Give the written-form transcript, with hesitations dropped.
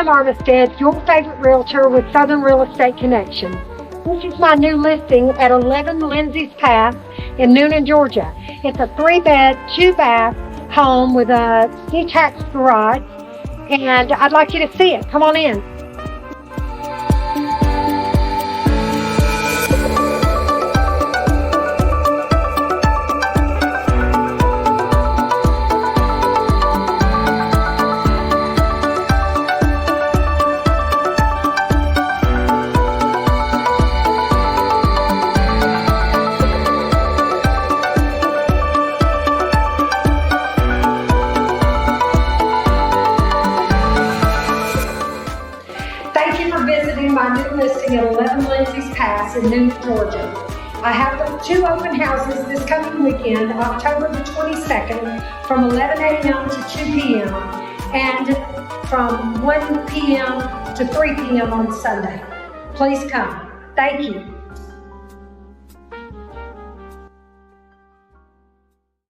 am Armistead, your favorite realtor with Southern Real Estate Connection. This is my new listing at 11 Lyndseys Pass in Noonan, Georgia. It's a 3-bed, 2-bath home with a detached garage, and I'd like you to see it. Come on in. Thank you for visiting my new listing at 11 Lyndseys Pass in Noonan, Georgia. I have 2 open houses this coming weekend, October the 22nd, from 11 a.m. to 2 p.m. and from 1 p.m. to 3 p.m. on Sunday. Please come. Thank you.